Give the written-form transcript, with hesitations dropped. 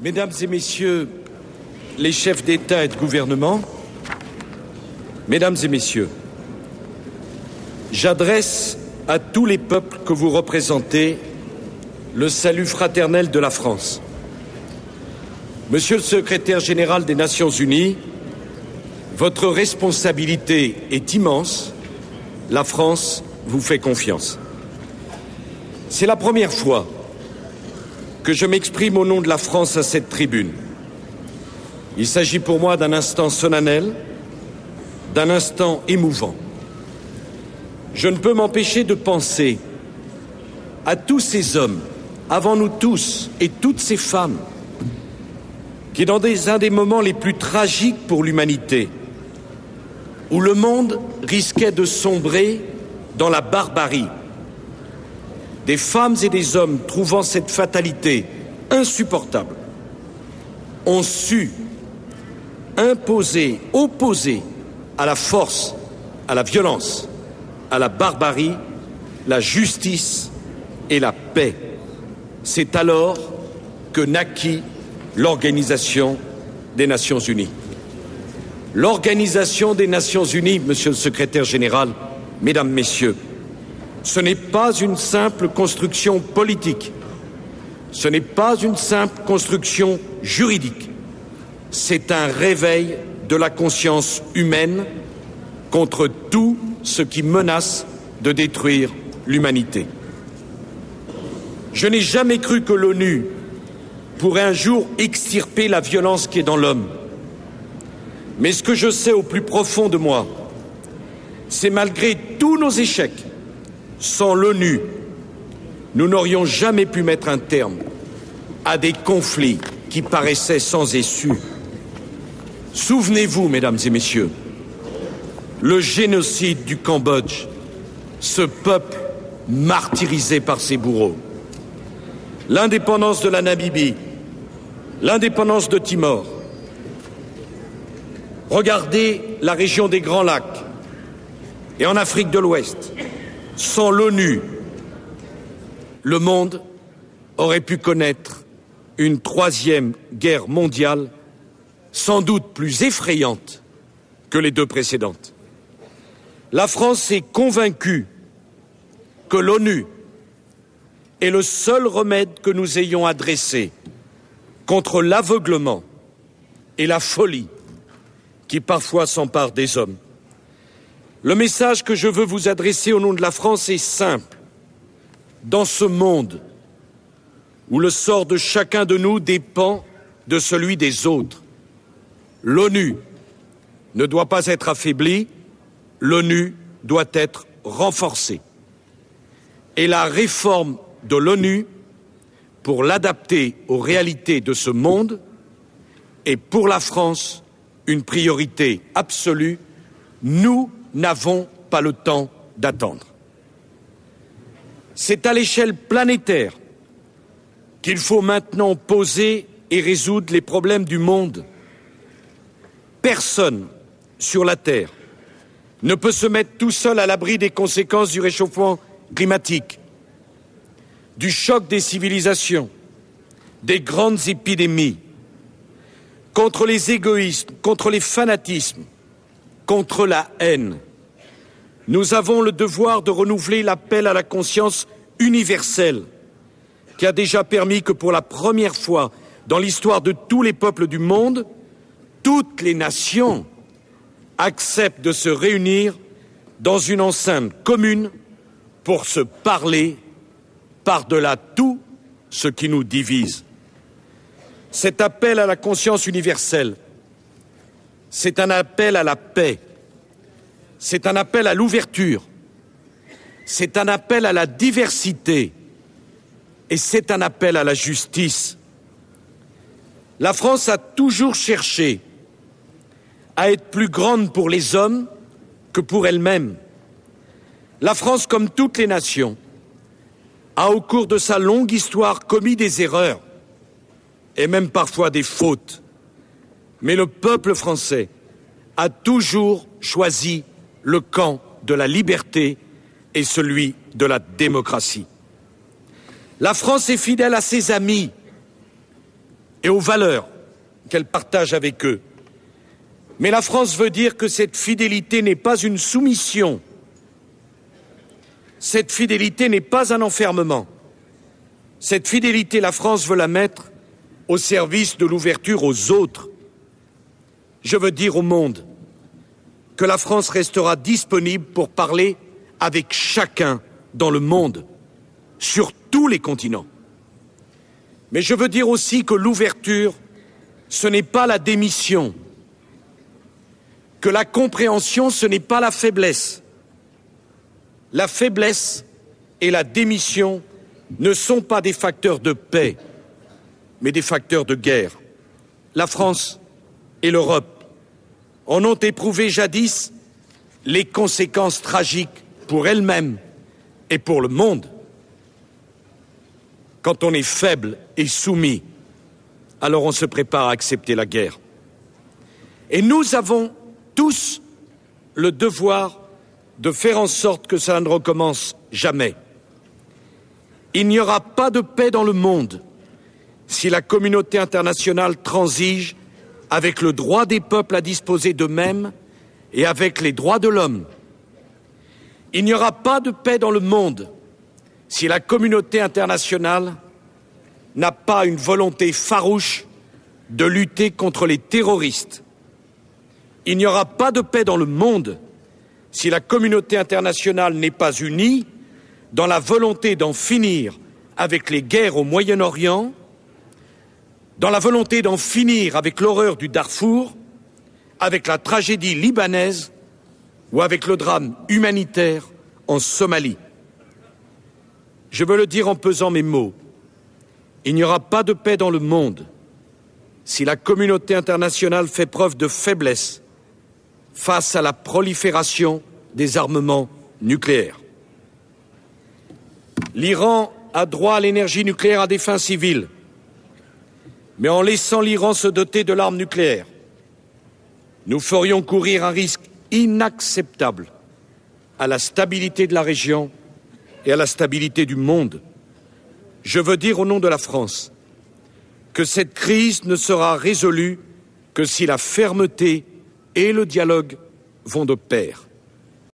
Mesdames et Messieurs les chefs d'État et de gouvernement, Mesdames et Messieurs, j'adresse à tous les peuples que vous représentez le salut fraternel de la France. Monsieur le secrétaire général des Nations Unies, votre responsabilité est immense. La France vous fait confiance. C'est la première fois que je m'exprime au nom de la France à cette tribune. Il s'agit pour moi d'un instant solennel, d'un instant émouvant. Je ne peux m'empêcher de penser à tous ces hommes, avant nous tous, et toutes ces femmes, qui, dans un des moments les plus tragiques pour l'humanité, où le monde risquait de sombrer dans la barbarie, des femmes et des hommes trouvant cette fatalité insupportable, ont su imposer, opposer à la force, à la violence, à la barbarie, la justice et la paix. C'est alors que naquit l'Organisation des Nations Unies. L'Organisation des Nations Unies, Monsieur le Secrétaire général, Mesdames, Messieurs, ce n'est pas une simple construction politique, ce n'est pas une simple construction juridique, c'est un réveil de la conscience humaine contre tout ce qui menace de détruire l'humanité. Je n'ai jamais cru que l'ONU pourrait un jour extirper la violence qui est dans l'homme. Mais ce que je sais au plus profond de moi, c'est malgré tous nos échecs, sans l'ONU, nous n'aurions jamais pu mettre un terme à des conflits qui paraissaient sans issue. Souvenez-vous, Mesdames et Messieurs, le génocide du Cambodge, ce peuple martyrisé par ses bourreaux, l'indépendance de la Namibie, l'indépendance de Timor. Regardez la région des Grands Lacs et en Afrique de l'Ouest. Sans l'ONU, le monde aurait pu connaître une troisième guerre mondiale, sans doute plus effrayante que les deux précédentes. La France est convaincue que l'ONU est le seul remède que nous ayons à dresser contre l'aveuglement et la folie qui parfois s'emparent des hommes. Le message que je veux vous adresser au nom de la France est simple. Dans ce monde où le sort de chacun de nous dépend de celui des autres, l'ONU ne doit pas être affaiblie, l'ONU doit être renforcée. Et la réforme de l'ONU, pour l'adapter aux réalités de ce monde, est pour la France une priorité absolue. Nous n'avons pas le temps d'attendre. C'est à l'échelle planétaire qu'il faut maintenant poser et résoudre les problèmes du monde. Personne sur la Terre ne peut se mettre tout seul à l'abri des conséquences du réchauffement climatique, du choc des civilisations, des grandes épidémies, contre les égoïsmes, contre les fanatismes, contre la haine. Nous avons le devoir de renouveler l'appel à la conscience universelle qui a déjà permis que pour la première fois dans l'histoire de tous les peuples du monde, toutes les nations acceptent de se réunir dans une enceinte commune pour se parler par-delà tout ce qui nous divise. Cet appel à la conscience universelle, c'est un appel à la paix, c'est un appel à l'ouverture, c'est un appel à la diversité et c'est un appel à la justice. La France a toujours cherché à être plus grande pour les hommes que pour elle-même. La France, comme toutes les nations, a au cours de sa longue histoire commis des erreurs et même parfois des fautes. Mais le peuple français a toujours choisi le camp de la liberté et celui de la démocratie. La France est fidèle à ses amis, et aux valeurs qu'elle partage avec eux. Mais la France veut dire que cette fidélité n'est pas une soumission. Cette fidélité n'est pas un enfermement. Cette fidélité, la France veut la mettre au service de l'ouverture aux autres. Je veux dire au monde que la France restera disponible pour parler avec chacun dans le monde, sur tous les continents. Mais je veux dire aussi que l'ouverture, ce n'est pas la démission, que la compréhension, ce n'est pas la faiblesse. La faiblesse et la démission ne sont pas des facteurs de paix, mais des facteurs de guerre. La France et l'Europe en ont éprouvé jadis les conséquences tragiques pour elles-mêmes et pour le monde. Quand on est faible et soumis, alors on se prépare à accepter la guerre. Et nous avons tous le devoir de faire en sorte que cela ne recommence jamais. Il n'y aura pas de paix dans le monde si la communauté internationale transige avec le droit des peuples à disposer d'eux-mêmes et avec les droits de l'homme. Il n'y aura pas de paix dans le monde si la communauté internationale n'a pas une volonté farouche de lutter contre les terroristes. Il n'y aura pas de paix dans le monde si la communauté internationale n'est pas unie dans la volonté d'en finir avec les guerres au Moyen-Orient, dans la volonté d'en finir avec l'horreur du Darfour, avec la tragédie libanaise ou avec le drame humanitaire en Somalie. Je veux le dire en pesant mes mots. Il n'y aura pas de paix dans le monde si la communauté internationale fait preuve de faiblesse face à la prolifération des armements nucléaires. L'Iran a droit à l'énergie nucléaire à des fins civiles, mais en laissant l'Iran se doter de l'arme nucléaire, nous ferions courir un risque inacceptable à la stabilité de la région et à la stabilité du monde. Je veux dire au nom de la France que cette crise ne sera résolue que si la fermeté et le dialogue vont de pair.